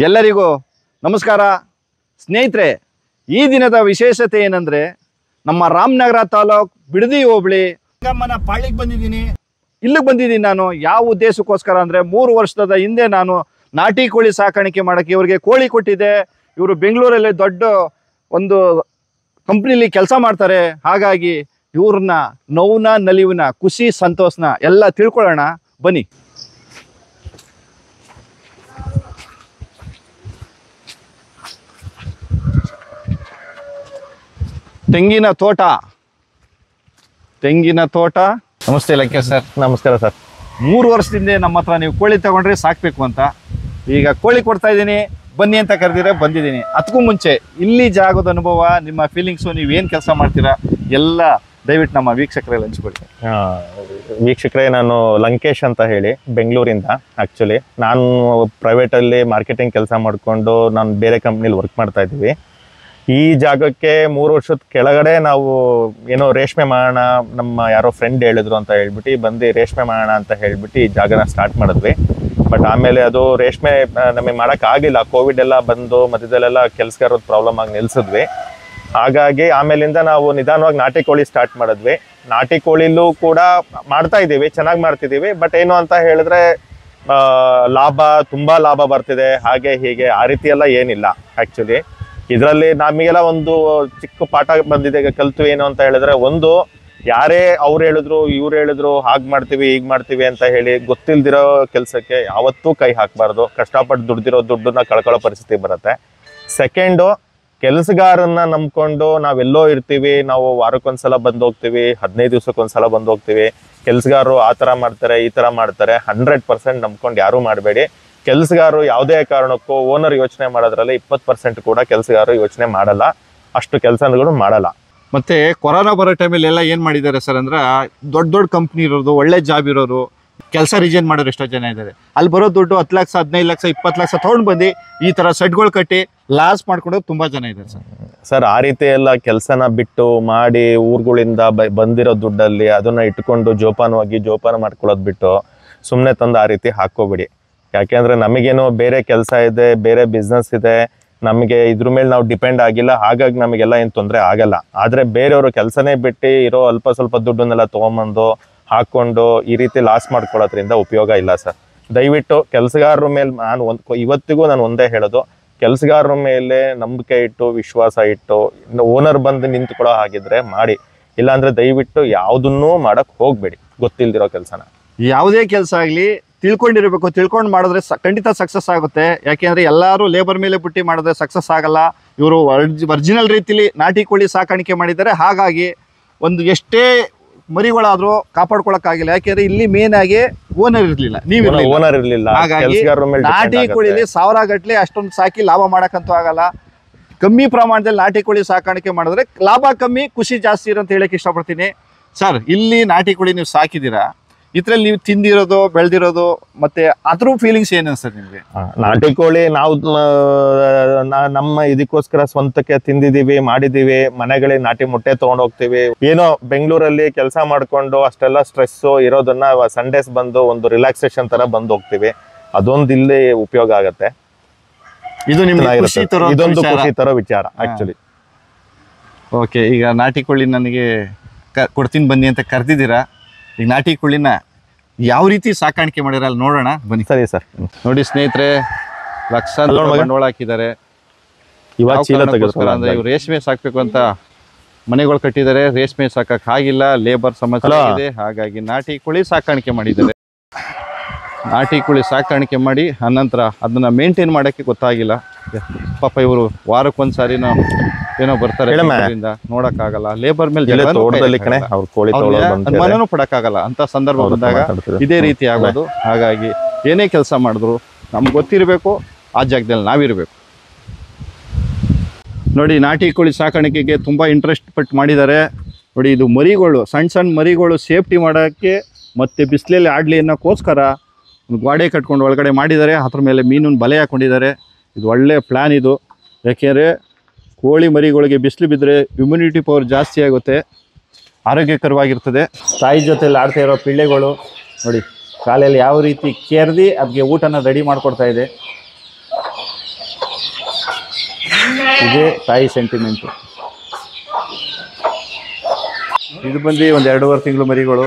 ಎಲ್ಲರಿಗೂ ನಮಸ್ಕಾರ ಸ್ನೇಹಿತರೆ. ಈ ದಿನದ ವಿಶೇಷತೆ ಏನಂದ್ರೆ ನಮ್ಮ ರಾಮನಗರ ತಾಲೂಕು ಬಿಡದಿ ಹೋಬಳಿ ಗಮ್ಮನ ಪಾಳಿಗೆ ಬಂದಿದ್ದೀನಿ. ಇಲ್ಲಿಗೆ ಬಂದಿದ್ದೀನಿ ನಾನು ಯಾವ ಉದ್ದೇಶಕ್ಕೋಸ್ಕರ ಅಂದರೆ 3 ವರ್ಷದ ಹಿಂದೆ ನಾನು ನಾಟಿ ಕೋಳಿ ಸಾಕಾಣಿಕೆ ಮಾಡೋಕ್ಕೆ ಇವರಿಗೆ ಕೋಳಿ ಕೊಟ್ಟಿದ್ದೆ. ಇವರು ಬೆಂಗಳೂರಲ್ಲಿ ದೊಡ್ಡ ಒಂದು ಕಂಪ್ನಿಲಿ ಕೆಲಸ ಮಾಡ್ತಾರೆ. ಹಾಗಾಗಿ ಇವ್ರನ್ನ ನೋವಿನ ನಲಿವಿನ ಖುಷಿ ಸಂತೋಷನ ಎಲ್ಲ ತಿಳ್ಕೊಳ್ಳೋಣ ಬನ್ನಿ. ತೆಂಗಿನ ತೋಟ. ನಮಸ್ತೆ ಲಂಕೇಶ್ ಸರ್. ನಮಸ್ಕಾರ ಸರ್. 3 ವರ್ಷದಿಂದ ನಮ್ಮ ಹತ್ರ ನೀವು ಕೋಳಿ ತಗೊಂಡ್ರೆ ಸಾಕ್ಬೇಕು ಅಂತ ಈಗ ಕೋಳಿ ಕೊಡ್ತಾ ಇದ್ದೀನಿ, ಬನ್ನಿ ಅಂತ ಕರೆದಿದ್ರೆ ಬಂದಿದ್ದೀನಿ. ಅದಕ್ಕೂ ಮುಂಚೆ ಇಲ್ಲಿ ಜಾಗದ ಅನುಭವ, ನಿಮ್ಮ ಫೀಲಿಂಗ್ಸು, ನೀವೇನು ಕೆಲಸ ಮಾಡ್ತೀರಾ ಎಲ್ಲ ದಯವಿಟ್ಟು ನಮ್ಮ ವೀಕ್ಷಕರಲ್ಲಿ ಹಂಚ್ಕೊಳ್ಳಿ. ವೀಕ್ಷಕರೇ, ನಾನು ಲಂಕೇಶ್ ಅಂತ ಹೇಳಿ ಬೆಂಗಳೂರಿಂದ. ಆ್ಯಕ್ಚುಲಿ ನಾನು ಪ್ರೈವೇಟಲ್ಲಿ ಮಾರ್ಕೆಟಿಂಗ್ ಕೆಲಸ ಮಾಡಿಕೊಂಡು ನಾನು ಬೇರೆ ಕಂಪ್ನಿಲಿ ವರ್ಕ್ ಮಾಡ್ತಾ ಇದ್ದೀವಿ. ಈ ಜಾಗಕ್ಕೆ 3 ವರ್ಷದ ಕೆಳಗಡೆ ನಾವು ಏನೋ ರೇಷ್ಮೆ ಮಾಡೋಣ, ನಮ್ಮ ಯಾರೋ ಫ್ರೆಂಡ್ ಹೇಳಿದ್ರು ಅಂತ ಹೇಳ್ಬಿಟ್ಟು ಬಂದು ರೇಷ್ಮೆ ಮಾಡೋಣ ಅಂತ ಹೇಳ್ಬಿಟ್ಟು ಈ ಜಾಗನ ಸ್ಟಾರ್ಟ್ ಮಾಡಿದ್ವಿ. ಬಟ್ ಆಮೇಲೆ ಅದು ರೇಷ್ಮೆ ನಮಗೆ ಮಾಡೋಕ್ಕಾಗಿಲ್ಲ. ಕೋವಿಡ್ ಎಲ್ಲ ಬಂದು ಮಧ್ಯದಲ್ಲೆಲ್ಲ ಕೆಲಸಗಾರದ ಪ್ರಾಬ್ಲಮ್ ಆಗಿ ನಿಲ್ಸಿದ್ವಿ. ಹಾಗಾಗಿ ಆಮೇಲಿಂದ ನಾವು ನಿಧಾನವಾಗಿ ನಾಟಿ ಕೋಳಿ ಸ್ಟಾರ್ಟ್ ಮಾಡಿದ್ವಿ. ನಾಟಿ ಕೋಳಿಲೂ ಕೂಡ ಮಾಡ್ತಾ ಇದ್ದೀವಿ, ಚೆನ್ನಾಗಿ ಮಾಡ್ತಿದ್ದೀವಿ. ಬಟ್ ಏನು ಅಂತ ಹೇಳಿದ್ರೆ ತುಂಬ ಲಾಭ ಬರ್ತಿದೆ, ಹಾಗೆ ಹೀಗೆ ಆ ರೀತಿ ಎಲ್ಲ ಏನಿಲ್ಲ. ಆ್ಯಕ್ಚುಲಿ ಇದರಲ್ಲಿ ನಮಗೆಲ್ಲ ಒಂದು ಚಿಕ್ಕ ಪಾಠ ಬಂದಿದೆ, ಕಲ್ತು ಏನು ಅಂತ ಹೇಳಿದ್ರೆ, ಒಂದು ಯಾರೇ ಅವ್ರು ಹೇಳಿದ್ರು ಇವ್ರು ಹೇಳಿದ್ರು ಹಾಗೆ ಮಾಡ್ತೀವಿ ಹೀಗೆ ಮಾಡ್ತೀವಿ ಅಂತ ಹೇಳಿ ಗೊತ್ತಿಲ್ದಿರೋ ಕೆಲಸಕ್ಕೆ ಯಾವತ್ತೂ ಕೈ ಹಾಕಬಾರ್ದು. ಕಷ್ಟಪಟ್ಟು ದುಡ್ದಿರೋ ದುಡ್ಡನ್ನ ಕಳ್ಕೊಳ್ಳೋ ಪರಿಸ್ಥಿತಿ ಬರುತ್ತೆ. ಸೆಕೆಂಡು, ಕೆಲಸಗಾರನ್ನ ನಂಬ್ಕೊಂಡು ನಾವೆಲ್ಲೋ ಇರ್ತೀವಿ, ನಾವು ವಾರಕ್ಕೊಂದ್ಸಲ ಬಂದು ಹೋಗ್ತೀವಿ, 15 ದಿವಸಕ್ಕೊಂದ್ಸಲ ಬಂದು ಹೋಗ್ತೀವಿ. ಕೆಲಸಗಾರರು ಆ ಥರ ಮಾಡ್ತಾರೆ ಈ ಥರ ಮಾಡ್ತಾರೆ. 100% ನಂಬ್ಕೊಂಡು ಯಾರೂ ಮಾಡಬೇಡಿ. ಕೆಲಸಗಾರರು ಯಾವುದೇ ಕಾರಣಕ್ಕೂ ಓನರ್ ಯೋಚನೆ ಮಾಡೋದ್ರಲ್ಲಿ 20% ಕೂಡ ಕೆಲಸಗಾರರು ಯೋಚನೆ ಮಾಡಲ್ಲ, ಅಷ್ಟು ಕೆಲಸಗಳು ಮಾಡಲ್ಲ. ಮತ್ತೆ ಕೊರೋನಾ ಬರೋ ಟೈಮಲ್ಲಿ ಎಲ್ಲ ಏನು ಮಾಡಿದ್ದಾರೆ ಸರ್ ಅಂದ್ರೆ, ದೊಡ್ಡ ಕಂಪ್ನಿ ಇರೋದು, ಒಳ್ಳೆ ಜಾಬ್ ಇರೋರು, ಕೆಲಸ ರಿಜೈನ್ ಮಾಡೋರು ಎಷ್ಟೋ ಜನ ಇದ್ದಾರೆ. ಅಲ್ಲಿ ಬರೋ ದುಡ್ಡು 10 ಲಕ್ಷ 15 ಲಕ್ಷ 20 ಲಕ್ಷ ತೊಗೊಂಡು ಬಂದು ಈ ಥರ ಸೆಟ್ಗಳು ಕಟ್ಟಿ ಲಾಸ್ ಮಾಡ್ಕೊಂಡು ತುಂಬ ಜನ ಇದ್ದಾರೆ ಸರ್. ಆ ರೀತಿ ಎಲ್ಲ ಕೆಲಸನ ಬಿಟ್ಟು ಮಾಡಿ ಊರುಗಳಿಂದ ಬಂದಿರೋ ದುಡ್ಡಲ್ಲಿ ಅದನ್ನ ಇಟ್ಕೊಂಡು ಜೋಪಾನ ಮಾಡ್ಕೊಳ್ಳೋದು ಬಿಟ್ಟು ಸುಮ್ಮನೆ ತಂದು ಆ ರೀತಿ ಹಾಕೋಬಿಡಿ. ಯಾಕೆಂದರೆ ನಮಗೇನೋ ಬೇರೆ ಕೆಲಸ ಇದೆ, ಬೇರೆ ಬಿಸ್ನೆಸ್ ಇದೆ, ನಮಗೆ ಇದ್ರ ಮೇಲೆ ನಾವು ಡಿಪೆಂಡ್ ಆಗಿಲ್ಲ. ಹಾಗಾಗಿ ನಮಗೆಲ್ಲ ಏನು ತೊಂದರೆ ಆಗಲ್ಲ. ಆದರೆ ಬೇರೆಯವರು ಕೆಲಸನೇ ಬಿಟ್ಟು ಇರೋ ಅಲ್ಪ ಸ್ವಲ್ಪ ದುಡ್ಡನ್ನೆಲ್ಲ ತೊಗೊಂಬಂದು ಹಾಕ್ಕೊಂಡು ಈ ರೀತಿ ಲಾಸ್ ಮಾಡ್ಕೊಳ್ಳೋದ್ರಿಂದ ಉಪಯೋಗ ಇಲ್ಲ ಸರ್. ದಯವಿಟ್ಟು ಕೆಲಸಗಾರರ ಮೇಲೆ ಇವತ್ತಿಗೂ ನಾನು ಒಂದೇ ಹೇಳೋದು, ಕೆಲಸಗಾರರ ಮೇಲೆ ನಂಬಿಕೆ ಇಟ್ಟು ವಿಶ್ವಾಸ ಇಟ್ಟು ಓನರ್ ಬಂದು ನಿಂತ್ಕೊಳ್ಳೋ ಹಾಗಿದ್ರೆ ಮಾಡಿ. ಇಲ್ಲಾಂದರೆ ದಯವಿಟ್ಟು ಯಾವುದನ್ನೂ ಮಾಡೋಕ್ಕೆ ಹೋಗಬೇಡಿ ಗೊತ್ತಿಲ್ದಿರೋ ಕೆಲಸನ. ಯಾವುದೇ ಕೆಲಸ ಆಗಲಿ ತಿಳ್ಕೊಂಡಿರಬೇಕು. ತಿಳ್ಕೊಂಡು ಮಾಡಿದ್ರೆ ಖಂಡಿತ ಸಕ್ಸಸ್ ಆಗುತ್ತೆ. ಯಾಕೆಂದರೆ ಎಲ್ಲರೂ ಲೇಬರ್ ಮೇಲೆ ಬಿಟ್ಟು ಮಾಡಿದ್ರೆ ಸಕ್ಸಸ್ ಆಗಲ್ಲ. ಇವರು ಒರಿಜಿನಲ್ ರೀತಿಲಿ ನಾಟಿ ಕೋಳಿ ಸಾಕಾಣಿಕೆ ಮಾಡಿದ್ದಾರೆ. ಹಾಗಾಗಿ ಒಂದು ಎಷ್ಟೇ ಮರಿಗಳಾದರೂ ಕಾಪಾಡ್ಕೊಳಕ್ಕಾಗಿಲ್ಲ. ಯಾಕೆಂದ್ರೆ ಇಲ್ಲಿ ಮೇನ್ ಆಗಿ ಓನರ್ ಇರಲಿಲ್ಲ, ಓನರ್ ಇರಲಿಲ್ಲ. ಹಾಗಾಗಿ ನಾಟಿ ಕೋಳಿಲಿ 1000 ಗಟ್ಟಲೆ ಅಷ್ಟೊಂದು ಸಾಕಿ ಲಾಭ ಮಾಡೋಕ್ಕಂತೂ ಆಗಲ್ಲ. ಕಮ್ಮಿ ಪ್ರಮಾಣದಲ್ಲಿ ನಾಟಿ ಕೋಳಿ ಸಾಕಾಣಿಕೆ ಮಾಡಿದ್ರೆ ಲಾಭ ಕಮ್ಮಿ, ಖುಷಿ ಜಾಸ್ತಿ ಇರೋ ಅಂತ ಹೇಳಕ್ಕೆ ಇಷ್ಟಪಡ್ತೀನಿ. ಸರ್, ಇಲ್ಲಿ ನಾಟಿ ಕೋಳಿ ನೀವು ಸಾಕಿದ್ದೀರಾ, ಇದ್ರಲ್ಲಿ ನೀವು ತಿಂದಿರೋದು ಬೆಳೆದಿರೋದು ಮತ್ತೆ ಅದ್ರ ಫೀಲಿಂಗ್ಸ್ ಏನು ಅನ್ಸುತ್ತೆ ನಿಮಗೆ? ನಾಟಿ ಕೋಳಿ ನಾವು ನಮ್ಮ ಇದಕ್ಕೋಸ್ಕರ ಸ್ವಂತಕ್ಕೆ ತಿಂದಿದ್ದೀವಿ, ಮಾಡಿದ್ದೀವಿ. ಮನೆಗಳಿಗೆ ನಾಟಿ ಮೊಟ್ಟೆ ತೊಗೊಂಡು ಹೋಗ್ತೀವಿ. ಏನೋ ಬೆಂಗಳೂರಲ್ಲಿ ಕೆಲಸ ಮಾಡಿಕೊಂಡು ಅಷ್ಟೆಲ್ಲ ಸ್ಟ್ರೆಸ್ಸು ಇರೋದನ್ನ ಸಂಡೇಸ್ ಬಂದು ಒಂದು ರಿಲ್ಯಾಕ್ಸೇಷನ್ ಥರ ಬಂದು ಹೋಗ್ತೀವಿ. ಅದೊಂದು ಇಲ್ಲಿ ಉಪಯೋಗ ಆಗುತ್ತೆ. ಇದು ಇದೊಂದು ಖುಷಿ ತರೋ ವಿಚಾರ ಆ್ಯಕ್ಚುಲಿ. ಓಕೆ, ಈಗ ನಾಟಿ ಕೋಳಿ ನನಗೆ ಕೊಡ್ತೀನಿ ಬನ್ನಿ ಅಂತ ಕರೆದಿದ್ದೀರಾ. ಈಗ ನಾಟಿ ಕೋಳಿನ ಯಾವ ರೀತಿ ಸಾಕಾಣಿಕೆ ಮಾಡಿರ ಅಲ್ಲಿ ನೋಡೋಣ ಬನ್ನಿ. ಸರಿ ಸರ್. ನೋಡಿ ಸ್ನೇಹಿತರೆ, ಲಕ್ಷಾಂತರ ಬಂಡವಾಳ ಹಾಕಿದ್ದಾರೆ. ಅಂದ್ರೆ ಇವ್ರು ರೇಷ್ಮೆ ಸಾಕ್ಬೇಕು ಅಂತ ಮನೆಗಳು ಕಟ್ಟಿದ್ದಾರೆ. ರೇಷ್ಮೆ ಸಾಕಕ್ ಆಗಿಲ್ಲ, ಲೇಬರ್ ಸಮಸ್ಯೆ ಇದೆ. ಹಾಗಾಗಿ ನಾಟಿ ಕೋಳಿ ಸಾಕಾಣಿಕೆ ಮಾಡಿದ್ದಾರೆ. ನಾಟಿ ಕೋಳಿ ಸಾಕಾಣಿಕೆ ಮಾಡಿ ಅನಂತರ ಅದನ್ನ ಮೇಂಟೈನ್ ಮಾಡೋಕ್ಕೆ ಗೊತ್ತಾಗಿಲ್ಲ. ಪಾಪ ಇವರು ವಾರಕ್ಕೊಂದ್ಸಾರಿನೋ ಏನೋ ಬರ್ತಾರೆ, ನೋಡಕ್ಕಾಗಲ್ಲ. ಲೇಬರ್ ಮೇಲೆ ಮನೂ ಪಡಕ್ಕಾಗಲ್ಲ ಅಂತ ಸಂದರ್ಭ ಬಂದಾಗ ಇದೇ ರೀತಿ ಆಗೋದು. ಹಾಗಾಗಿ ಏನೇ ಕೆಲಸ ಮಾಡಿದ್ರು ನಮ್ಗೆ ಗೊತ್ತಿರಬೇಕು, ಆ ಜಾಗದಲ್ಲಿ ನಾವಿರಬೇಕು. ನೋಡಿ, ನಾಟಿ ಕೋಳಿ ಸಾಕಾಣಿಕೆಗೆ ತುಂಬ ಇಂಟ್ರೆಸ್ಟ್ ಪಟ್ಟು ಮಾಡಿದ್ದಾರೆ. ನೋಡಿ, ಇದು ಮರಿಗಳು, ಸಣ್ಣ ಮರಿಗಳು ಸೇಫ್ಟಿ ಮಾಡೋಕ್ಕೆ ಮತ್ತು ಬಿಸಿಲಲ್ಲಿ ಆಡಲಿ ಅನ್ನೋಕ್ಕೋಸ್ಕರ ಒಂದು ಗೋಡೆ ಕಟ್ಕೊಂಡು ಒಳಗಡೆ ಮಾಡಿದ್ದಾರೆ. ಅದ್ರ ಮೇಲೆ ಮೀನಿನ ಬಲೆ ಹಾಕ್ಕೊಂಡಿದ್ದಾರೆ. ಇದು ಒಳ್ಳೆಯ ಪ್ಲ್ಯಾನ್ ಇದು. ಯಾಕೆಂದರೆ ಕೋಳಿ ಮರಿಗಳಿಗೆ ಬಿಸಿಲು ಬಿದ್ದರೆ ಇಮ್ಯುನಿಟಿ ಪವರ್ ಜಾಸ್ತಿ ಆಗುತ್ತೆ, ಆರೋಗ್ಯಕರವಾಗಿರ್ತದೆ. ತಾಯಿ ಜೊತೆಲಿ ಆಡ್ತಾ ಇರೋ ಪಿಳ್ಳೆಗಳು ನೋಡಿ, ಕಾಲಲ್ಲಿ ಯಾವ ರೀತಿ ಕೆರ್ದಿ ಅದಕ್ಕೆ ಊಟನ ರೆಡಿ ಮಾಡಿಕೊಡ್ತಾ ಇದೆ. ಇದೇ ತಾಯಿ ಸೆಂಟಿಮೆಂಟು. ಇದು ಬಂದು ಒಂದು 2.5 ತಿಂಗಳು ಮರಿಗಳು,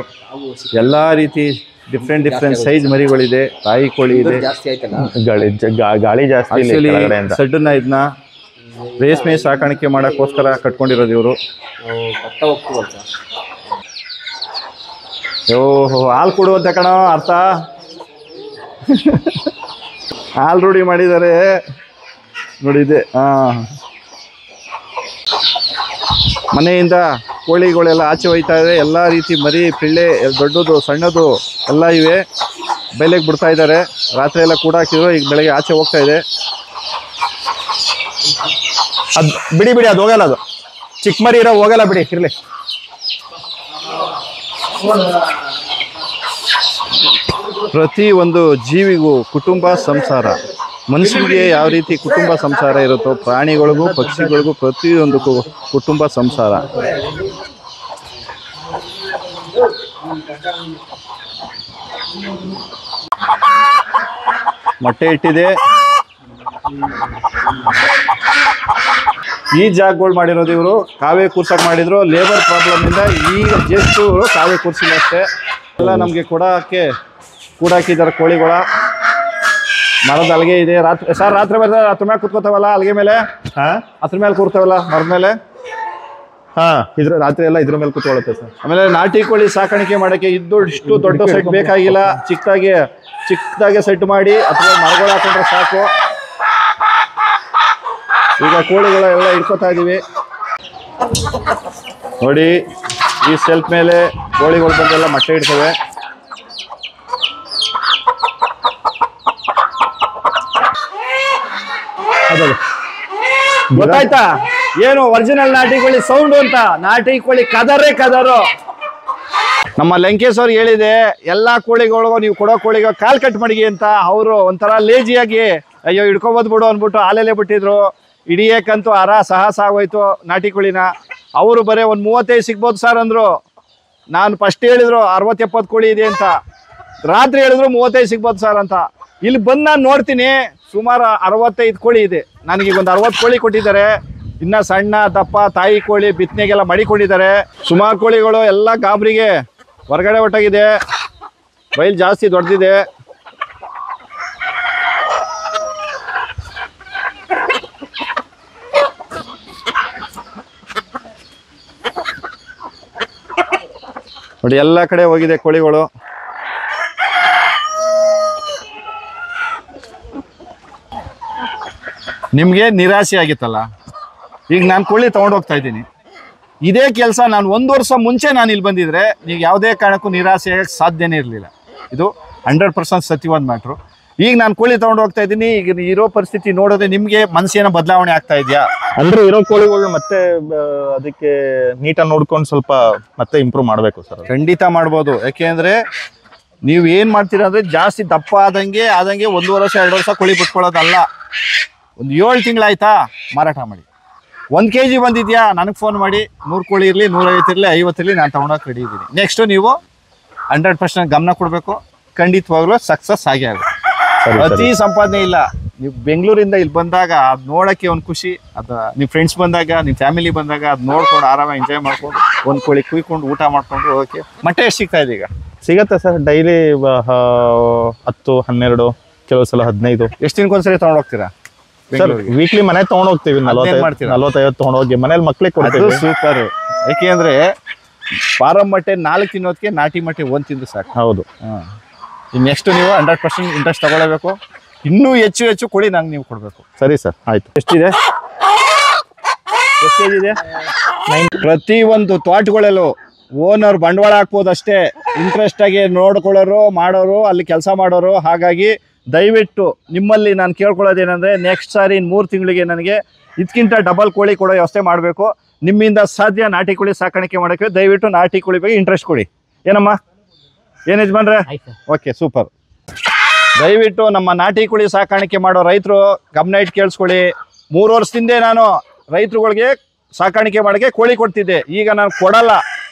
ಎಲ್ಲ ರೀತಿ ಡಿಫ್ರೆಂಟ್ ಸೈಜ್ ಮರಿಗಳಿದೆ. ತಾಯಿ ಕೋಳಿ ಇದೆ. ಗಾಳಿ ಜಾಸ್ತಿ. ಸಡ್ಡನ್ನ ಇದನ್ನ ರೇಷ್ಮೆ ಸಾಕಾಣಿಕೆ ಮಾಡೋಕ್ಕೋಸ್ಕರ ಕಟ್ಕೊಂಡಿರೋದು ಇವರು. ಓಹೋ, ಹಾಲು ಕೊಡುವಂತ ಕಣ ಅರ್ಥ. ಹಾಲು ರೂಢಿ ಮಾಡಿದ್ದಾರೆ ನೋಡಿದೆ. ಮನೆಯಿಂದ ಕೋಳಿಗಳೆಲ್ಲ ಆಚೆ ಹೋಯ್ತಾ ಇದೆ. ಎಲ್ಲ ರೀತಿ ಮರಿ ಪಿಳ್ಳೆ ದೊಡ್ಡದು ಸಣ್ಣದು ಎಲ್ಲ ಇವೆ. ಬೆಲೆಗೆ ಬಿಡ್ತಾ ಇದ್ದಾರೆ. ರಾತ್ರಿ ಎಲ್ಲ ಕೂಡ ಹಾಕಿದ್ರು. ಈಗ ಬೆಳಗ್ಗೆ ಆಚೆ ಹೋಗ್ತಾ ಇದೆ. ಅದು ಬಿಡಿ ಅದು ಹೋಗಲ್ಲ. ಅದು ಚಿಕ್ಕ ಮರಿ ಇರೋ ಹೋಗಲ್ಲ ಬಿಡಿ, ಇರ್ಲಿ. ಪ್ರತಿ ಒಂದು ಜೀವಿಗೂ ಕುಟುಂಬ ಸಂಸಾರ. ಮನುಷ್ಯನಿಗೆ ಯಾವ ರೀತಿ ಕುಟುಂಬ ಸಂಸಾರ ಇರುತ್ತೋ ಪ್ರಾಣಿಗಳಿಗೂ ಪಕ್ಷಿಗಳಿಗೂ ಪ್ರತಿಯೊಂದು ಕುಟುಂಬ ಸಂಸಾರ. ಮೊಟ್ಟೆ ಇಟ್ಟಿದೆ. ಈ ಜಾಗಗಳು ಮಾಡಿರೋದು ಇವರು ಕಾವೇ ಕೂರ್ಸಕ್ ಮಾಡಿದ್ರು. ಲೇಬರ್ ಪ್ರಾಬ್ಲಮ್ ಇಂದ ಈಗ ಜಸ್ಟ್ ಕಾವೇ ಕೂರ್ಸಿಲ್ಲ ಅಷ್ಟೇ. ಎಲ್ಲ ನಮ್ಗೆ ಕೂಡಾಕಿದ್ದಾರೆ ಕೋಳಿಗಳ. ಮರದ ಅಲ್ಗೆ ಇದೆ. ರಾತ್ರಿ ಬರ್ತಾರೆ. ಅದ್ರ ಮೇಲೆ ಕೂತ್ಕೋತಾವಲ್ಲ ಅಲ್ಗೆ ಮೇಲೆ. ಅದ್ರ ಮೇಲೆ ಕೂರ್ತಾವಲ್ಲ ಮರದ ಮೇಲೆ. ರಾತ್ರಿ ಎಲ್ಲ ಇದ್ರ ಮೇಲೆ ಕೂತ್ಕೊಳ್ಳುತ್ತೆ ಸರ್. ಆಮೇಲೆ ನಾಟಿ ಕೋಳಿ ಸಾಕಾಣಿಕೆ ಮಾಡಕ್ಕೆ ಇಷ್ಟು ದೊಡ್ಡ ಸೆಟ್ ಬೇಕಾಗಿಲ್ಲ. ಚಿಕ್ಕದಾಗೆ ಸೆಟ್ ಮಾಡಿ ಅಥವಾ ಮರಗಳು ಹಾಕೊಂಡ್ರೆ ಸಾಕು. ಈಗ ಕೋಳಿಗಳೆಲ್ಲ ಇಟ್ಕೋತಾ ಇದೀವಿ ನೋಡಿ. ಈ ಸೆಲ್ಫ್ ಮೇಲೆ ಕೋಳಿಗಳು ಬಂದೆಲ್ಲ ಮೊಟ್ಟೆ ಇಡ್ತವೆ. ಗೊತ್ತಾಯ್ತಾ ಏನು ಒರಿಜಿನಲ್ ನಾಟಿ ಕೋಳಿ ಸೌಂಡ್ ಅಂತ? ನಾಟಿ ಕೋಳಿ ಕದರು. ನಮ್ಮ ಲಂಕೇಶ್ ಅವ್ರಿಗೆ ಹೇಳಿದೆ ಎಲ್ಲಾ ಕೋಳಿಗಳಿಗೂ ನೀವು ಕೊಡೋ ಕೋಳಿಗೆ ಕಾಲ್ ಕಟ್ ಮಾಡಿ ಅಂತ. ಅವರು ಒಂಥರ ಲೇಜಿಯಾಗಿ ಅಯ್ಯೋ ಹಿಡ್ಕೊಬೋದು ಬಿಡು ಅಂದ್ಬಿಟ್ಟು ಹಾಲೆಲೆ ಬಿಟ್ಟಿದ್ರು. ಹಿಡಿಯಕ್ಕಂತೂ ಸಾಹಸ ಆಗೋಯ್ತು ನಾಟಿ ಕೋಳಿನ. ಅವರು ಬರೀ ಒಂದು 35 ಸಿಗ್ಬೋದು ಸರ್ ಅಂದ್ರು. ನಾನು ಫಸ್ಟ್ ಹೇಳಿದ್ರು 60-70 ಕೋಳಿ ಇದೆ ಅಂತ. ರಾತ್ರಿ ಹೇಳಿದ್ರು 35 ಸಿಗ್ಬೋದು ಸರ್ ಅಂತ. ಇಲ್ಲಿ ಬಂದು ನಾನು ನೋಡ್ತೀನಿ ಸುಮಾರು 65 ಕೋಳಿ ಇದೆ. ನನಗೀಗ ಒಂದು 60 ಕೋಳಿ ಕೊಟ್ಟಿದ್ದಾರೆ. ಇನ್ನ ಸಣ್ಣ ದಪ್ಪ ತಾಯಿ ಕೋಳಿ ಬಿತ್ತನೆಗೆಲ್ಲ ಮಡಿಕೊಂಡಿದ್ದಾರೆ. ಸುಮಾರು ಕೋಳಿಗಳು ಎಲ್ಲ ಗಾಬರಿಗೆ ಹೊರಗಡೆ ಹೊರಟಾಗಿದೆ. ಬಯಲು ಜಾಸ್ತಿ ದೊಡ್ಡದಿದೆ. ನೋಡಿ ಎಲ್ಲ ಕಡೆ ಹೋಗಿದೆ ಕೋಳಿಗಳು. ನಿಮ್ಗೆ ನಿರಾಸೆ ಆಗಿತ್ತಲ್ಲ, ಈಗ ನಾನು ಕೋಳಿ ತಗೊಂಡು ಹೋಗ್ತಾ ಇದ್ದೀನಿ. ಇದೇ ಕೆಲಸ ನಾನು 1 ವರ್ಷ ಮುಂಚೆ ನಾನು ಇಲ್ಲಿ ಬಂದಿದ್ರೆ ನೀವು ಯಾವುದೇ ಕಾರಣಕ್ಕೂ ನಿರಾಸೆ ಆಗಕ್ಕೆ ಸಾಧ್ಯನೇ ಇರಲಿಲ್ಲ. ಇದು 100% ಸತ್ಯವಾದ ಮ್ಯಾಟ್ರು. ಈಗ ನಾನು ಕೋಳಿ ತಗೊಂಡು ಹೋಗ್ತಾ ಇದ್ದೀನಿ. ಈಗ ಇರೋ ಪರಿಸ್ಥಿತಿ ನೋಡೋದೇ ನಿಮ್ಗೆ ಮನಸ್ಸಿನ ಬದಲಾವಣೆ ಆಗ್ತಾ ಇದೆಯಾ? ಅಂದ್ರೆ ಇರೋ ಕೋಳಿಗಳು ಮತ್ತೆ ಅದಕ್ಕೆ ನೀಟಾಗಿ ನೋಡ್ಕೊಂಡು ಸ್ವಲ್ಪ ಮತ್ತೆ ಇಂಪ್ರೂವ್ ಮಾಡಬೇಕು ಸರ್. ಖಂಡಿತ ಮಾಡ್ಬೋದು. ಯಾಕೆಂದ್ರೆ ನೀವು ಏನ್ ಮಾಡ್ತೀರಾ ಅಂದ್ರೆ ಜಾಸ್ತಿ ದಪ್ಪ ಆದಂಗೆ 1 ವರ್ಷ 2 ವರ್ಷ ಕೋಳಿ ಬಿಟ್ಕೊಳ್ಳೋದಲ್ಲ. ಒಂದು 7 ತಿಂಗಳಾಯ್ತಾ ಮಾರಾಟ ಮಾಡಿ. 1 kg ಬಂದಿದ್ಯಾ ನನಗೆ ಫೋನ್ ಮಾಡಿ. 100 ಕೋಳಿ ಇರಲಿ 150 ಇರಲಿ 50 ಇರಲಿ ನಾನು ತಗೊಂಡೋಗಿ ರೆಡಿ ಇದ್ದೀನಿ. ನೆಕ್ಸ್ಟ್ ನೀವು 100% ಗಮನ ಕೊಡಬೇಕು. ಖಂಡಿತವಾಗ್ಲೂ ಸಕ್ಸಸ್ ಆಗೇ ಆಗುತ್ತೆ. ಅತಿ ಸಂಪಾದನೆ ಇಲ್ಲ. ನೀವು ಬೆಂಗಳೂರಿಂದ ಇಲ್ಲಿ ಬಂದಾಗ ಅದು ನೋಡೋಕ್ಕೆ ಒಂದು ಖುಷಿ. ಅದು ನಿಮ್ಮ ಫ್ರೆಂಡ್ಸ್ ಬಂದಾಗ ನಿಮ್ಮ ಫ್ಯಾಮಿಲಿ ಬಂದಾಗ ಅದು ನೋಡ್ಕೊಂಡು ಆರಾಮಾಗಿ ಎಂಜಾಯ್ ಮಾಡ್ಕೊಂಡು 1 ಕೋಳಿ ಕುಯ್ಕೊಂಡು ಊಟ ಮಾಡ್ಕೊಂಡು ಹೋಗೋಕ್ಕೆ. ಮೊಟ್ಟೆ ಎಷ್ಟು ಸಿಗ್ತಾ ಇದೆ ಈಗ? ಸಿಗತ್ತೆ ಸರ್ ಡೈಲಿ 10, 12, ಕೆಲವು ಸಲ 15. ಎಷ್ಟು ದಿನಕ್ಕೊಂದ್ಸರಿ ತಗೊಂಡು ಹೋಗ್ತೀರಾ? ಸರ್ ವೀಕ್ಲಿ ಮನೆ ತಗೊಂಡು ಹೋಗ್ತೀವಿ. 40-50 ತಗೊಂಡು ಹೋಗಿ ಮನೇಲಿ ಮಕ್ಳಿಗೆ ಕೊಡ್ತೀವಿ. ಸೂಪರ್. ಯಾಕೆಂದ್ರೆ ಫಾರಂ ಮೊಟ್ಟೆ 4 ತಿನ್ನೋದಕ್ಕೆ ನಾಟಿ ಮೊಟ್ಟೆ 1 ತಿಂದು ಸಾಕು. ಹೌದು. ನೆಕ್ಸ್ಟ್ ನೀವು 100% ಇಂಟ್ರೆಸ್ಟ್ ತಗೊಳ್ಳೇಬೇಕು. ಇನ್ನೂ ಹೆಚ್ಚು ಕೋಳಿ ನಂಗೆ ನೀವು ಕೊಡಬೇಕು. ಸರಿ ಸರ್ ಆಯ್ತು. ಎಷ್ಟಿದೆ? ಎಷ್ಟು ಕೆಜಿ ಇದೆ? ಪ್ರತಿಯೊಂದು ತೋಟಗಳಲ್ಲೂ ಓನರ್ ಬಂಡವಾಳ ಹಾಕ್ಬೋದು ಅಷ್ಟೇ. ಇಂಟ್ರೆಸ್ಟ್ ಆಗಿ ನೋಡ್ಕೊಳ್ಳೋರು ಮಾಡೋರು ಅಲ್ಲಿ ಕೆಲಸ ಮಾಡೋರು. ಹಾಗಾಗಿ ದಯವಿಟ್ಟು ನಿಮ್ಮಲ್ಲಿ ನಾನು ಕೇಳ್ಕೊಳ್ಳೋದೇನೆಂದರೆ ನೆಕ್ಸ್ಟ್ ಸಾರಿ 3 ತಿಂಗಳಿಗೆ ನನಗೆ ಇದಕ್ಕಿಂತ ಡಬಲ್ ಕೋಳಿ ಕೊಡೋ ವ್ಯವಸ್ಥೆ ಮಾಡಬೇಕು. ನಿಮ್ಮಿಂದ ಸಾಧ್ಯ ನಾಟಿ ಕೋಳಿ ಸಾಕಾಣಿಕೆ ಮಾಡೋಕ್ಕೆ. ದಯವಿಟ್ಟು ನಾಟಿ ಕೋಳಿ ಬಗ್ಗೆ ಇಂಟ್ರೆಸ್ಟ್ ಕೊಡಿ. ಏನಮ್ಮ? ಏನು ಯಜಮಾನ್ರೆ? Okay super. ದಯವಿಟ್ಟು ನಮ್ಮ ನಾಟಿ ಕೋಳಿ ಸಾಕಾಣಿಕೆ ಮಾಡೋ ರೈತರು ಗಮನ ಇಟ್ಟು ಕೇಳಿಸ್ಕೊಳ್ಳಿ. 3 ವರ್ಷದಿಂದ ನಾನು ರೈತರುಗಳಿಗೆ ಸಾಕಾಣಿಕೆ ಮಾಡೋಕ್ಕೆ ಕೋಳಿ ಕೊಡ್ತಿದ್ದೆ. ಈಗ ನಾನು ಕೊಡಲ್ಲ.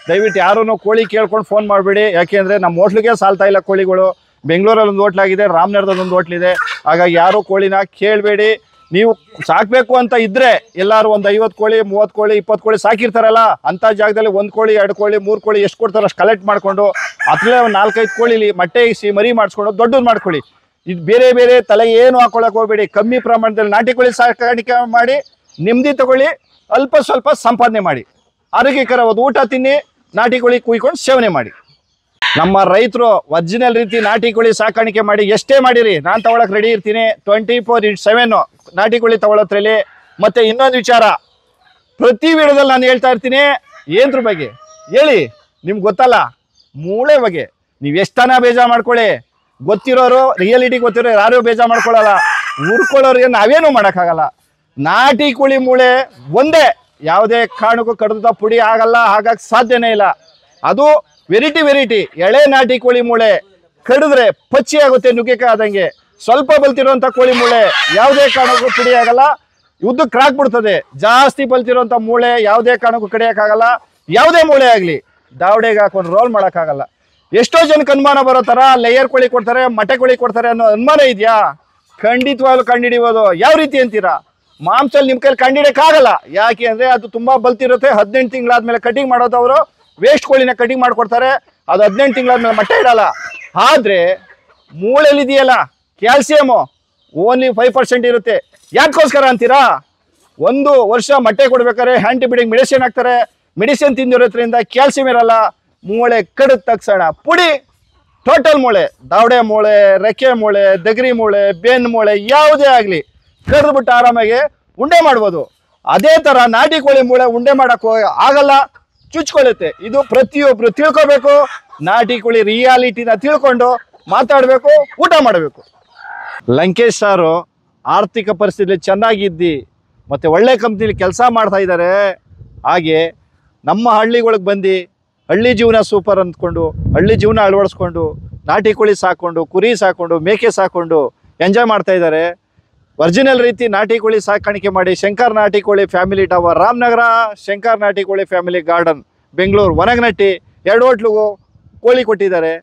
ದಯವಿಟ್ಟು ಯಾರೂ ಕೋಳಿ ಕೇಳ್ಕೊಂಡು ಫೋನ್ ಮಾಡಬೇಡಿ. ಯಾಕೆಂದರೆ ನಮ್ಮ ಹೋಟ್ಲಿಗೆ ಸಾಲ್ತಾ ಇಲ್ಲ ಕೋಳಿಗಳು. ಬೆಂಗಳೂರಲ್ಲಿ ಒಂದು ಹೋಟ್ಲಾಗಿದೆ, ರಾಮನಗರದಲ್ಲಿ ಒಂದು ಹೋಟ್ಲಿದೆ. ಹಾಗಾಗಿ ಯಾರೂ ಕೋಳಿನ ಕೇಳಬೇಡಿ. ನೀವು ಸಾಕ್ಬೇಕು ಅಂತ ಇದ್ರೆ ಎಲ್ಲಾರು ಒಂದು 50 ಕೋಳಿ 30 ಕೋಳಿ 20 ಕೋಳಿ ಸಾಕಿರ್ತಾರಲ್ಲ ಅಂತ ಜಾಗದಲ್ಲಿ 1 ಕೋಳಿ 2 ಕೋಳಿ 3 ಕೋಳಿ ಎಷ್ಟು ಕೊಡ್ತಾರೋ ಅಷ್ಟು ಕಲೆಕ್ಟ್ ಮಾಡ್ಕೊಂಡು ಅದ್ರಲ್ಲೇ ಒಂದು 4-5 ಕೋಳಿಲಿ ಮೊಟ್ಟೆ ಇಸಿ ಮರಿ ಮಾಡಿಸ್ಕೊಂಡು ದೊಡ್ಡದು ಮಾಡ್ಕೊಳ್ಳಿ. ಇದು ಬೇರೆ ಬೇರೆ ತಲೆ ಏನು ಹಾಕೊಳಕ್ ಹೋಗ್ಬೇಡಿ. ಕಮ್ಮಿ ಪ್ರಮಾಣದಲ್ಲಿ ನಾಟಿ ಕೋಳಿ ಸಾಕಾಣಿಕೆ ಮಾಡಿ ನೆಮ್ಮದಿ ತಗೊಳ್ಳಿ, ಅಲ್ಪ ಸ್ವಲ್ಪ ಸಂಪಾದನೆ ಮಾಡಿ, ಆರೋಗ್ಯಕರವಾದ ಊಟ ತಿನ್ನಿ, ನಾಟಿ ಕೋಳಿ ಕುಯ್ಕೊಂಡು ಸೇವನೆ ಮಾಡಿ. ನಮ್ಮ ರೈತರು ಒರಿಜಿನಲ್ ರೀತಿ ನಾಟಿ ಕೋಳಿ ಸಾಕಾಣಿಕೆ ಮಾಡಿ ಎಷ್ಟೇ ಮಾಡಿರಿ ನಾನು ತಗೊಳಕ್ ರೆಡಿ ಇರ್ತೀನಿ. 24/7 ನಾಟಿ ಕೋಳಿ ತಗೊಳತ್ರಲ್ಲಿ. ಮತ್ತೆ ಇನ್ನೊಂದು ವಿಚಾರ, ಪ್ರತಿ ವಿಡಿಯೋದಲ್ಲಿ ನಾನು ಹೇಳ್ತಾ ಇರ್ತೀನಿ, ಏನ್ರ ಬಗ್ಗೆ ಹೇಳಿ ನಿಮ್ಗೆ ಗೊತ್ತಲ್ಲ, ಮೂಳೆ ಬಗ್ಗೆ ನೀವು ಎಷ್ಟನ ಬೇಜಾರು ಮಾಡ್ಕೊಳ್ಳಿ. ಗೊತ್ತಿರೋರು ರಿಯಾಲಿಟಿ ಗೊತ್ತಿರೋರು ಯಾರು ಬೇಜಾರು ಮಾಡ್ಕೊಳ್ಳಲ್ಲ. ಉರ್ಕೊಳ್ಳೋರಿಗೆ ನಾವೇನು ಮಾಡೋಕ್ಕಾಗಲ್ಲ. ನಾಟಿ ಕೋಳಿ ಮೂಳೆ ಒಂದೇ, ಯಾವುದೇ ಕಾರಣಕ್ಕೂ ಕಡ್ದ ಪುಡಿ ಆಗಲ್ಲ, ಆಗಕ್ಕೆ ಸಾಧ್ಯನೇ ಇಲ್ಲ. ಅದು ವೆರೈಟಿ ಎಳೆ ನಾಟಿ ಕೋಳಿ ಮೂಳೆ ಕಡಿದ್ರೆ ಪಚ್ಚಿ ಆಗುತ್ತೆ, ನುಗ್ಗೆಕಾಯಿ ಆದಂಗೆ. ಸ್ವಲ್ಪ ಬಲ್ತಿರೋಂಥ ಕೋಳಿ ಮೂಳೆ ಯಾವುದೇ ಕಾರಣಕ್ಕೂ ಪುಡಿ ಆಗಲ್ಲ, ಉದ್ದಕ್ಕೆ ಕ್ರಾಕ್ ಬಿಡ್ತದೆ. ಜಾಸ್ತಿ ಬಲ್ತಿರೋಂಥ ಮೂಳೆ ಯಾವುದೇ ಕಾರಣಕ್ಕೂ ಕಡಿಯೋಕ್ಕಾಗಲ್ಲ. ಯಾವುದೇ ಮೂಳೆ ಆಗಲಿ ದಾವಡೆಗೆ ಹಾಕೊಂಡು ರೋಲ್ ಮಾಡೋಕ್ಕಾಗಲ್ಲ. ಎಷ್ಟೋ ಜನಕ್ಕೆ ಅನುಮಾನ ಬರೋ ಥರ ಲೇಯರ್ ಕೋಳಿ ಕೊಡ್ತಾರೆ, ಮೊಟ್ಟೆ ಕೋಳಿ ಕೊಡ್ತಾರೆ ಅನ್ನೋ ಅನುಮಾನ ಇದೆಯಾ? ಖಂಡಿತವಾಗ್ಲೂ ಕಂಡುಹಿಡಿಬೋದು. ಯಾವ ರೀತಿ ಅಂತೀರಾ? ಮಾಂಸಲ್ಲಿ ನಿಮ್ಮ ಕೈಲಿ ಕಂಡುಹಿಡಿಯೋಕ್ಕಾಗಲ್ಲ. ಯಾಕೆ ಅಂದರೆ ಅದು ತುಂಬ ಬಲ್ತಿರುತ್ತೆ. 18 ತಿಂಗಳಾದ್ಮೇಲೆ ಕಟಿಂಗ್ ಮಾಡೋದವರು ವೇಸ್ಟ್ ಕೋಳಿನ ಕಟಿಂಗ್ ಮಾಡಿಕೊಡ್ತಾರೆ. ಅದು 18 ತಿಂಗಳಾದ್ಮೇಲೆ ಮೊಟ್ಟೆ ಇಡಲ್ಲ. ಆದರೆ ಮೂಳೆಲಿದೆಯಲ್ಲ ಕ್ಯಾಲ್ಸಿಯಮು ಓನ್ಲಿ 5% ಇರುತ್ತೆ. ಯಾಕೋಸ್ಕರ ಅಂತೀರಾ? 1 ವರ್ಷ ಮೊಟ್ಟೆ ಕೊಡ್ಬೇಕಾದ್ರೆ ಆಂಟಿಬಯೋಟಿಕ್ ಮೆಡಿಸಿನ್ ಹಾಕ್ತಾರೆ. ಮೆಡಿಸಿನ್ ತಿಂದಿರೋದ್ರಿಂದ ಕ್ಯಾಲ್ಸಿಯಂ ಇರಲ್ಲ. ಮೂಳೆ ಕಡಿದ ತಕ್ಷಣ ಪುಡಿ, ಟೋಟಲ್ ಮೂಳೆ, ದಾವಡೆ ಮೂಳೆ, ರೆಕ್ಕೆ ಮೂಳೆ, ದಗರಿ ಮೂಳೆ, ಬೆನ್ನು ಮೂಳೆ ಯಾವುದೇ ಆಗಲಿ ಕಡಿದ್ಬಿಟ್ಟು ಆರಾಮಾಗಿ ಉಂಡೆ ಮಾಡ್ಬೋದು. ಅದೇ ಥರ ನಾಟಿ ಕೋಳಿ ಮೂಳೆ ಉಂಡೆ ಮಾಡೋಕ್ಕೆ ಆಗಲ್ಲ, ಚುಚ್ಕೊಳ್ಳುತ್ತೆ. ಇದು ಪ್ರತಿಯೊಬ್ಬರು ತಿಳ್ಕೊಬೇಕು. ನಾಟಿ ಕೋಳಿ ರಿಯಾಲಿಟಿನ ತಿಳ್ಕೊಂಡು ಮಾತಾಡಬೇಕು, ಊಟ ಮಾಡಬೇಕು. ಲಂಕೇಶ್ ಸಾರು ಆರ್ಥಿಕ ಪರಿಸ್ಥಿತಿ ಚೆನ್ನಾಗಿದ್ದು ಮತ್ತು ಒಳ್ಳೆ ಕಂಪ್ನಿಲಿ ಕೆಲಸ ಮಾಡ್ತಾ ಇದ್ದಾರೆ. ಹಾಗೆ ನಮ್ಮ ಹಳ್ಳಿಗಳಿಗೆ ಬಂದು ಹಳ್ಳಿ ಜೀವನ ಸೂಪರ್ ಅಂದ್ಕೊಂಡು ಹಳ್ಳಿ ಜೀವನ ಅಳವಡಿಸ್ಕೊಂಡು ನಾಟಿ ಕೋಳಿ ಸಾಕೊಂಡು, ಕುರಿ ಸಾಕೊಂಡು, ಮೇಕೆ ಸಾಕೊಂಡು ಎಂಜಾಯ್ ಮಾಡ್ತಾ ಇದ್ದಾರೆ. ಒರಿಜಿನಲ್ ರೀತಿ ನಾಟಿ ಕೋಳಿ ಸಾಕಾಣಿಕೆ ಮಾಡಿ ಶಂಕರ್ ನಾಟಿ ಕೋಳಿ ಫ್ಯಾಮಿಲಿ ಟವರ್, ರಾಮನಗರ, ಶಂಕರ್ ನಾಟಿ ಕೋಳಿ ಫ್ಯಾಮಿಲಿ ಗಾರ್ಡನ್, ಬೆಂಗಳೂರು, ಒನಗನಟ್ಟಿ 2 ಹೋಟ್ಲಿಗೂ ಕೋಳಿ ಕೊಟ್ಟಿದ್ದಾರೆ.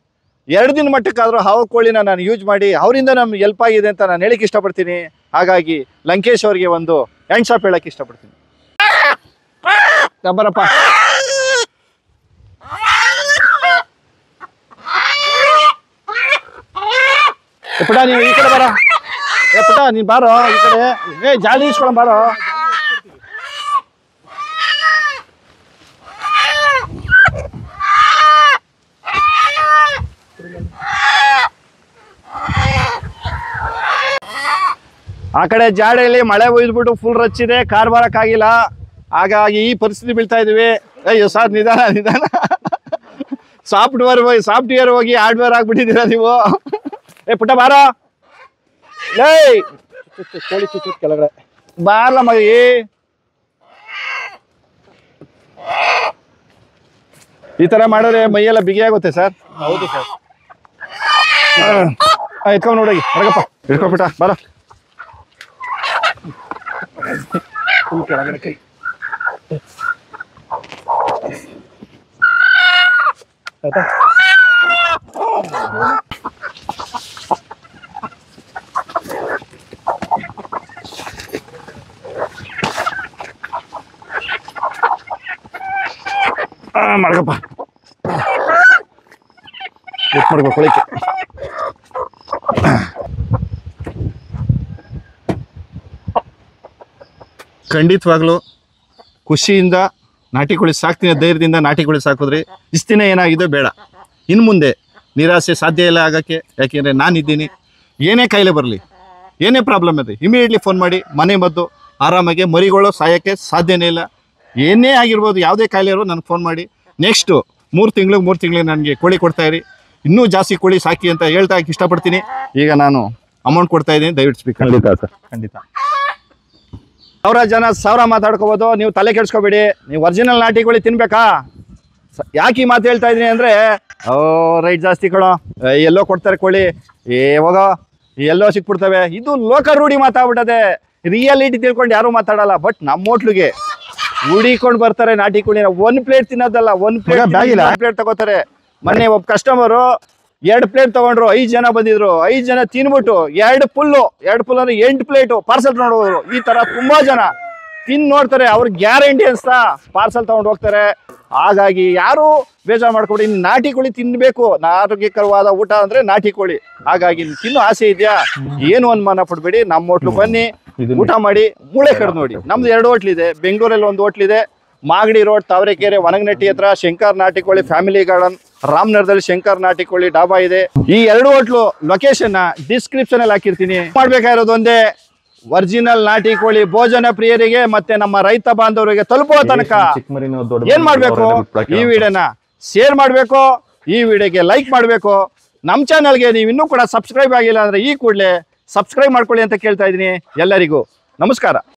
2 ದಿನ ಮಟ್ಟಕ್ಕಾದರೂ ಹಾವು ಕೋಳಿನ ನಾನು ಯೂಸ್ ಮಾಡಿ ಅವರಿಂದ ನಮ್ಗೆ ಹೆಲ್ಪ್ ಆಗಿದೆ ಅಂತ ನಾನು ಹೇಳಕ್ಕೆ ಇಷ್ಟಪಡ್ತೀನಿ. ಹಾಗಾಗಿ ಲಂಕೇಶ್ ಅವ್ರಿಗೆ ಒಂದು ಹ್ಯಾಂಡ್ ಶಾಪ್ ಹೇಳಕ್ಕೆ ಇಷ್ಟಪಡ್ತೀನಿ. ಬರಪ್ಪ, ಪುಟ ನೀವು ಈ ಕಡೆ ಬರ. ಪುಟ ನೀನ್ ಬಾರೋ ಈ ಕಡೆ. ಜಾಲಿ ಇಸ್ಕೊಳ ಬಾರೋ. ಆ ಕಡೆ ಜಾಡೆಯಲ್ಲಿ ಮಳೆ ಒಯ್ದ್ಬಿಟ್ಟು ಫುಲ್ ರಚ್ಚಿದೆ, ಕಾರ್ ಬರಕ್ಕಾಗಿಲ್ಲ. ಹಾಗಾಗಿ ಈ ಪರಿಸ್ಥಿತಿ ಬೀಳ್ತಾ ಇದೀವಿ. ಅಯ್ಯೋ ಸಾರ್, ನಿಧಾನ. ಸಾಫ್ಟ್ವೇರ್ ಹೋಗಿ ಹಾರ್ಡ್ವೇರ್ ಆಗ್ಬಿಟ್ಟಿದ್ದೀರಾ ನೀವು. ಪುಟ್ಟ ಬಾರೋ. ಕೋಳಿ ಚುಚ್ಚುತ್ ಕೆಳಗಡೆ ಬಾರ್ಲ ಮಗಿ. ಈ ತರ ಮಾಡಿದ್ರೆ ಮೈಯೆಲ್ಲ ಬಿಗಿ ಆಗುತ್ತೆ ಸರ್. ಹೌದು ಸರ್. ಎತ್ಕೊಂಡ್ ನೋಡೋಗಿ ಹೊರಗಪ್ಪ, ಇಟ್ಕೊಬಿಟ್ಟ ಬಾರ. ಕೆಳಗಡೆ ಕೈ ಆಯ್ತಾ? ಮಾಡ್ಕಪ್ಪ, ಮಾಡ್ಕೊ ಕೊಳಿಕೆ. ಖಂಡಿತವಾಗ್ಲೂ ಖುಷಿಯಿಂದ ನಾಟಿ ಕೋಳಿ ಸಾಕ್ತೀನಿ, ಧೈರ್ಯದಿಂದ ನಾಟಿ ಕೋಳಿ ಸಾಕಿದ್ರಿ. ಇಷ್ಟು ದಿನ ಏನಾಗಿದೆ ಬೇಡ, ಇನ್ನು ಮುಂದೆ ನಿರಾಸೆ ಸಾಧ್ಯ ಇಲ್ಲ ಆಗೋಕ್ಕೆ. ಯಾಕೆಂದರೆ ನಾನಿದ್ದೀನಿ. ಏನೇ ಕಾಯಿಲೆ ಬರಲಿ, ಏನೇ ಪ್ರಾಬ್ಲಮ್ ಇದೆ, ಇಮಿಡಿಯೇಟ್ಲಿ ಫೋನ್ ಮಾಡಿ ಮನೆ ಮದ್ದು ಆರಾಮಾಗಿ ಮರಿಗಳು ಸಾಯೋಕ್ಕೆ ಸಾಧ್ಯನೇ ಇಲ್ಲ. ಏನೇ ಆಗಿರ್ಬೋದು, ಯಾವುದೇ ಕಾಯಿಲೆ ಇರೋ ನನಗೆ ಫೋನ್ ಮಾಡಿ. ನೆಕ್ಸ್ಟು 3 ತಿಂಗಳಿಗೆ ನನಗೆ ಕೋಳಿ ಕೊಡ್ತಾಯಿರಿ. ಇನ್ನೂ ಜಾಸ್ತಿ ಕೋಳಿ ಸಾಕಿ ಅಂತ ಹೇಳ್ತಾ ಇಷ್ಟಪಡ್ತೀನಿ. ಈಗ ನಾನು ಅಮೌಂಟ್ ಕೊಡ್ತಾ ಇದ್ದೀನಿ, ದಯವಿಟ್ಟು ಸ್ಪೀಕ್. ಖಂಡಿತ ಸರ್, ಖಂಡಿತ. 1000 ಜನ 1000 ಮಾತಾಡ್ಕೋಬೋದು, ನೀವು ತಲೆ ಕೆಡಿಸ್ಕೋಬೇಡಿ. ನೀವು ಒರಿಜಿನಲ್ ನಾಟಿ ಕೋಳಿ ತಿನ್ಬೇಕಾ? ಯಾಕೆ ಈ ಮಾತು ಹೇಳ್ತಾ ಇದ್ದೀನಿ ಅಂದರೆ, ರೈಟ್ ಜಾಸ್ತಿ ಕಣೋ, ಎಲ್ಲೋ ಕೊಡ್ತಾರೆ ಕೋಳಿ, ಹೋಗೋ ಎಲ್ಲೋ ಸಿಕ್ಬಿಡ್ತವೆ. ಇದು ಲೋಕಲ್ ರೂಢಿ ಮಾತಾಡ್ಬಿಟ್ಟದೆ. ರಿಯಾಲಿಟಿ ತಿಳ್ಕೊಂಡು ಯಾರೂ ಮಾತಾಡಲ್ಲ. ಬಟ್ ನಮ್ಮ ಹೋಟ್ಲಿಗೆ ಹುಡಿಕೊಂಡು ಬರ್ತಾರೆ ನಾಟಿ ಕೋಳಿನ. 1 ಪ್ಲೇಟ್ ತಿನ್ನೋದಲ್ಲ, 1 ಪ್ಲೇಟ್ ತಗೋತಾರೆ. ಮೊನ್ನೆ ಒಬ್ಬ ಕಸ್ಟಮರು 2 ಪ್ಲೇಟ್ ತಗೊಂಡ್ರು, 5 ಜನ ಬಂದಿದ್ರು, 5 ಜನ ತಿನ್ಬಿಟ್ಟು 2 ಫುಲ್ ಅಂದ್ರೆ 8 ಪ್ಲೇಟು ಪಾರ್ಸಲ್ ತಗೊಂಡು ಈ ತರ ತುಂಬಾ ಜನ ತಿನ್ ನೋಡ್ತಾರೆ. ಅವ್ರಿಗೆ ಗ್ಯಾರಂಟಿ ಅನ್ಸ್ತಾ ಪಾರ್ಸಲ್ ತಗೊಂಡು ಹೋಗ್ತಾರೆ. ಹಾಗಾಗಿ ಯಾರು ಬೇಜಾರು ಮಾಡ್ಕೊಡಿ, ನಾಟಿ ಕೋಳಿ ತಿನ್ಬೇಕು. ಆರೋಗ್ಯಕರವಾದ ಊಟ ಅಂದ್ರೆ ನಾಟಿ ಕೋಳಿ. ಹಾಗಾಗಿ ತಿನ್ನೋ ಆಸೆ ಇದೆಯಾ, ಏನು ಅನುಮಾನ ಪಡ್ಬೇಡಿ, ನಮ್ಮ ಹೋಟ್ಲು ಬನ್ನಿ, ಊಟ ಮಾಡಿ, ಮೂಳೆ ಕಡ್ದು ನೋಡಿ. ನಮ್ದು 2 ಹೋಟ್ಲ್ ಇದೆ. ಬೆಂಗಳೂರಲ್ಲಿ ಒಂದು ಹೋಟ್ಲ್ ಇದೆ, ಮಾಗಡಿ ರೋಡ್, ತಾವರೆಕೆರೆ, ವನಗನಟ್ಟಿ ಹತ್ರ ಶಂಕರ್ ನಾಟಿಕೋಳಿ ಫ್ಯಾಮಿಲಿ ಗಾರ್ಡನ್, ರಾಮನಗರದಲ್ಲಿ ಶಂಕರ್ ನಾಟಿಕೋಳಿ ಡಾಬಾ ಇದೆ. ಈ 2 ಹೋಟ್ಲು ಲೊಕೇಶನ್ ಡಿಸ್ಕ್ರಿಪ್ಷನ್ ಅಲ್ಲಿ ಹಾಕಿರ್ತೀನಿ. ಮಾಡ್ಬೇಕಾಗಿರೋದು ಒಂದೇ, ಒರಿಜಿನಲ್ ನಾಟಿ ಕೋಳಿ ಭೋಜನ ಪ್ರಿಯರಿಗೆ ಮತ್ತೆ ನಮ್ಮ ರೈತ ಬಾಂಧವರಿಗೆ ತಲುಪುವ ತನಕ ಏನ್ ಮಾಡ್ಬೇಕು, ಈ ವಿಡಿಯೋನ ಶೇರ್ ಮಾಡ್ಬೇಕು, ಈ ವಿಡಿಯೋಗೆ ಲೈಕ್ ಮಾಡ್ಬೇಕು. ನಮ್ಮ ಚಾನಲ್ಗೆ ನೀವು ಇನ್ನೂ ಕೂಡ ಸಬ್ಸ್ಕ್ರೈಬ್ ಆಗಿಲ್ಲ ಅಂದ್ರೆ ಈ ಕೂಡಲೇ ಸಬ್ಸ್ಕ್ರೈಬ್ ಮಾಡ್ಕೊಳ್ಳಿ ಅಂತ ಕೇಳ್ತಾ ಇದ್ದೀನಿ. ಎಲ್ಲರಿಗೂ ನಮಸ್ಕಾರ.